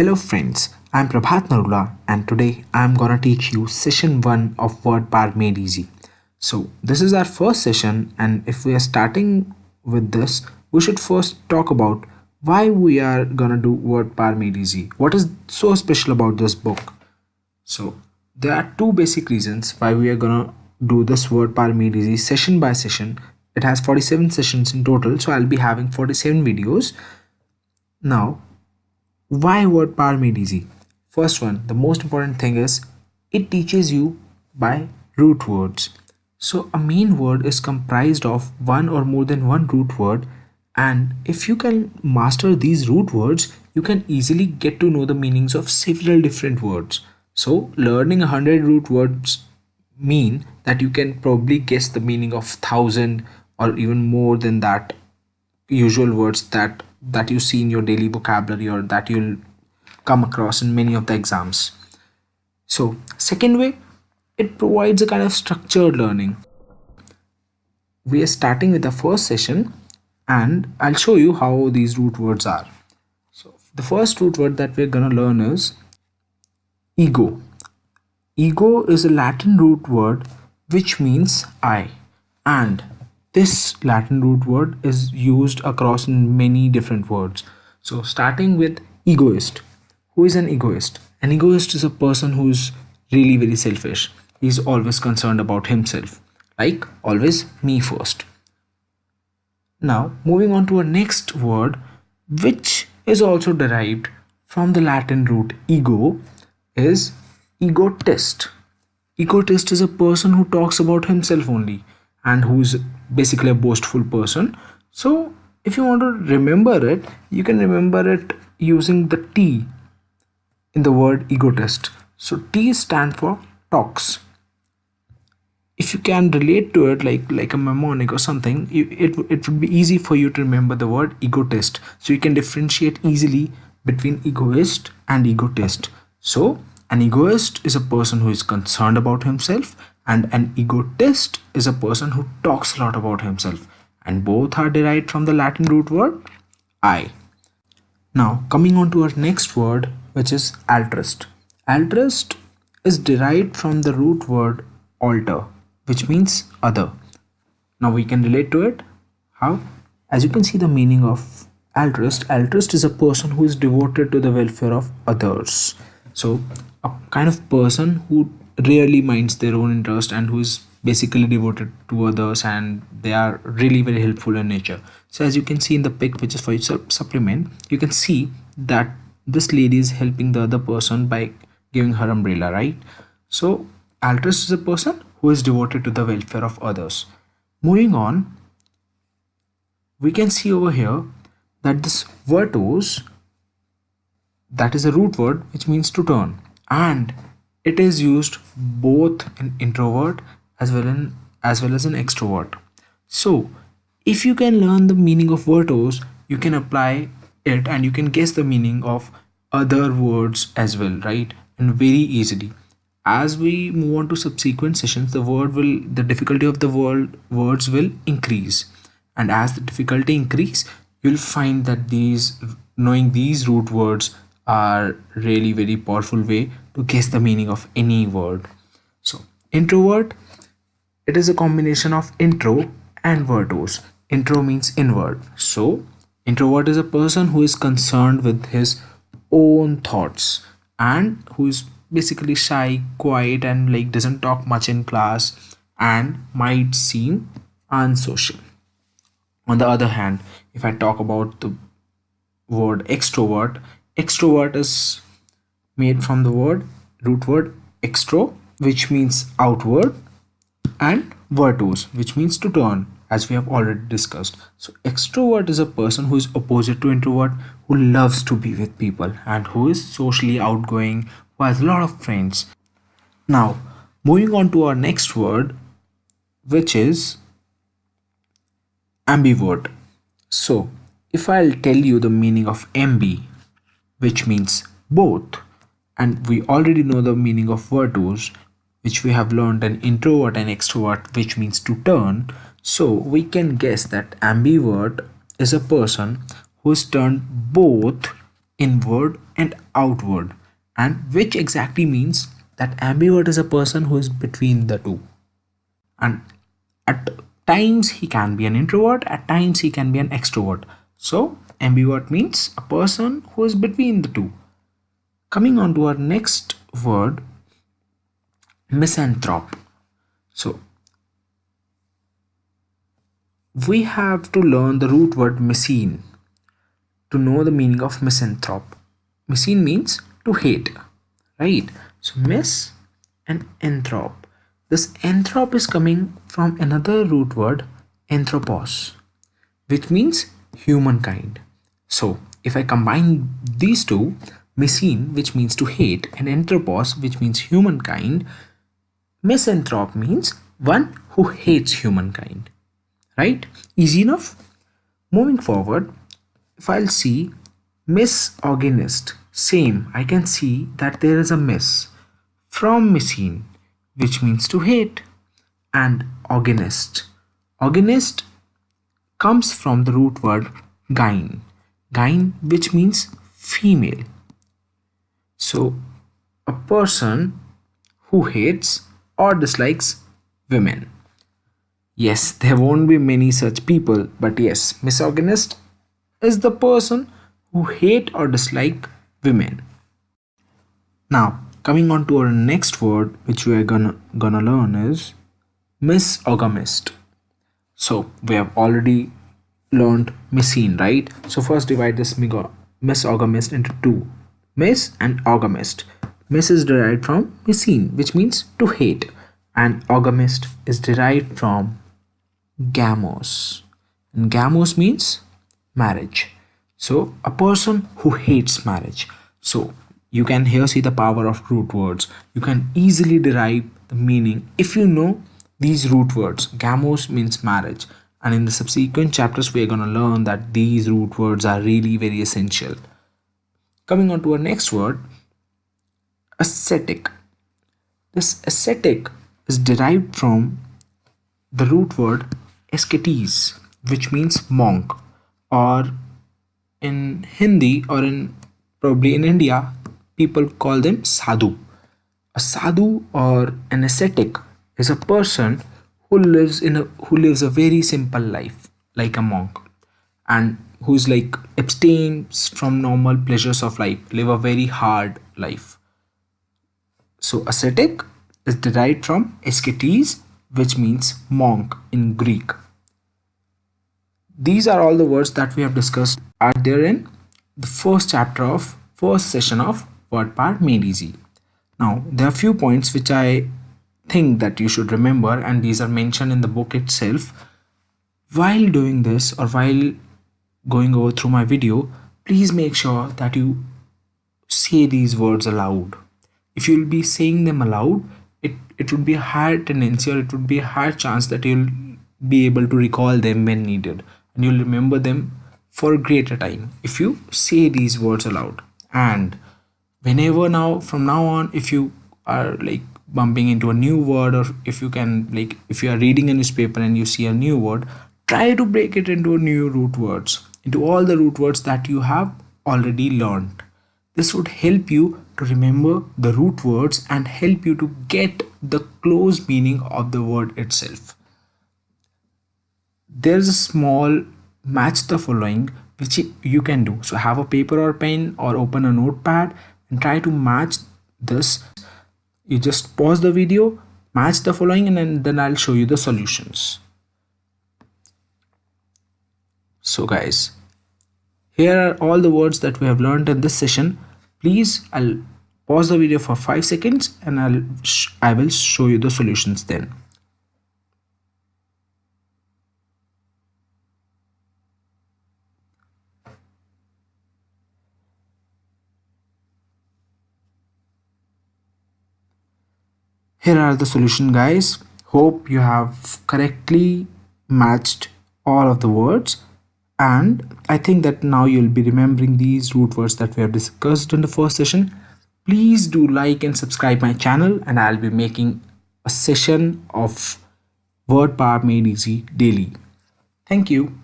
Hello friends, I'm Prabhat Narula and today I'm gonna teach you session 1 of Word Power Made Easy. So this is our first session, and if we are starting with this, we should first talk about why we are gonna do Word Power Made Easy. What is so special about this book? So there are two basic reasons why we are gonna do this Word Power Made Easy session by session. It has 47 sessions in total, so I'll be having 47 videos. Now, why Word Power Made Easy? First one, the most important thing is it teaches you by root words. So a main word is comprised of one or more than one root word, and if you can master these root words, you can easily get to know the meanings of several different words. So learning 100 root words mean that you can probably guess the meaning of 1,000 or even more than that usual words that you see in your daily vocabulary or that you'll come across in many of the exams. So second way, it provides a kind of structured learning. We are starting with the first session and I'll show you how these root words are. So the first root word that we're gonna learn is ego. Ego is a Latin root word which means I, and this Latin root word is used across in many different words. So starting with egoist. Who is an egoist? An egoist is a person who is really very selfish. He's always concerned about himself. Like always me first. Now moving on to our next word, which is also derived from the Latin root ego, is egotist. Egotist is a person who talks about himself only and who is basically a boastful person. So if you want to remember it, you can remember it using the T in the word egotist. So T stand for talks. If you can relate to it like a mnemonic or something, it would be easy for you to remember the word egotist. So you can differentiate easily between egoist and egotist. So an egoist is a person who is concerned about himself, and an egotist is a person who talks a lot about himself, and both are derived from the Latin root word I. Now coming on to our next word, which is altruist. Altruist is derived from the root word alter, which means other. Now we can relate to it. How? As you can see the meaning of altruist. Altruist is a person who is devoted to the welfare of others. So a kind of person who rarely minds their own interest and who is basically devoted to others, and they are really very helpful in nature. So as you can see in the pic, which is for your supplement, you can see that this lady is helping the other person by giving her umbrella, right? So altruist is a person who is devoted to the welfare of others. Moving on, we can see over here that this virtuos, that is a root word which means to turn, and it is used both in introvert as well as an extrovert. So if you can learn the meaning of virtuos, you can apply it and you can guess the meaning of other words as well, right? And very easily. As we move on to subsequent sessions, the difficulty of the words will increase, and as the difficulty increase, you'll find that knowing these root words are really very powerful way to guess the meaning of any word. So introvert, it is a combination of intro and virtuos. Intro means inward, so introvert is a person who is concerned with his own thoughts and who is basically shy, quiet, and like doesn't talk much in class and might seem unsocial. On the other hand, if I talk about the word extrovert, extrovert is made from the root word extro, which means outward, and virtuos, which means to turn, as we have already discussed. So extrovert is a person who is opposite to introvert, who loves to be with people and who is socially outgoing, who has a lot of friends. Now moving on to our next word, which is ambivert. So if I'll tell you the meaning of ambi, which means both, and we already know the meaning of virtuos, which we have learned an introvert and extrovert, which means to turn. So we can guess that ambivert is a person who is turned both inward and outward, and which exactly means that ambivert is a person who is between the two, and at times he can be an introvert, at times he can be an extrovert. So ambivert means a person who is between the two. Coming on to our next word, misanthrope. So we have to learn the root word misine to know the meaning of misanthrope. Misine means to hate, right? So mis and anthrop. This anthrop is coming from another root word, anthropos, which means humankind. So if I combine these two, misine, which means to hate, and anthropos, which means humankind, misanthrope means one who hates humankind. Right? Easy enough? Moving forward, if I'll see misorganist, same, I can see that there is a miss from misine, which means to hate, and organist. Organist comes from the root word gyne, gyne, which means female. So a person who hates or dislikes women. Yes, there won't be many such people, but yes, misogynist is the person who hate or dislike women. Now, coming on to our next word, which we are gonna learn is misogamist. So we have already learned misine, right? So first divide this misogamist into two, mis and ogamist. Mis is derived from misine, which means to hate, and ogamist is derived from gamos, and gamos means marriage. So a person who hates marriage. So you can here see the power of root words. You can easily derive the meaning if you know these root words. Gamos means marriage, and in the subsequent chapters we are going to learn that these root words are really very essential. Coming on to our next word, ascetic. This ascetic is derived from the root word ascetes, which means monk, or in Hindi, or in probably in India, people call them sadhu. A sadhu or an ascetic is a person who lives a very simple life, like a monk, and who's like abstains from normal pleasures of life, live a very hard life. So ascetic is derived from ascetes, which means monk in Greek. These are all the words that we have discussed are there in the first session of Word Power Made Easy. Now there are few points which I think that you should remember, and these are mentioned in the book itself. While doing this or while going over through my video, please make sure that you say these words aloud. If you'll be saying them aloud, it would be a higher tendency, or it would be a higher chance that you'll be able to recall them when needed, and you'll remember them for a greater time if you say these words aloud. And whenever from now on, if you are like bumping into a new word, or if you are reading a newspaper and you see a new word, try to break it into new root words, into all the root words that you have already learned. This would help you to remember the root words and help you to get the close meaning of the word itself. There's a small match the following which you can do. So have a paper or pen, or open a notepad and try to match this. You just pause the video, match the following, and then I'll show you the solutions. So guys, here are all the words that we have learned in this session. Please, I'll pause the video for 5 seconds and I will show you the solutions then. Here are the solution, guys. Hope you have correctly matched all of the words, and I think that now you'll be remembering these root words that we have discussed in the first session. Please do like and subscribe my channel, and I'll be making a session of Word Power Made Easy daily. Thank you.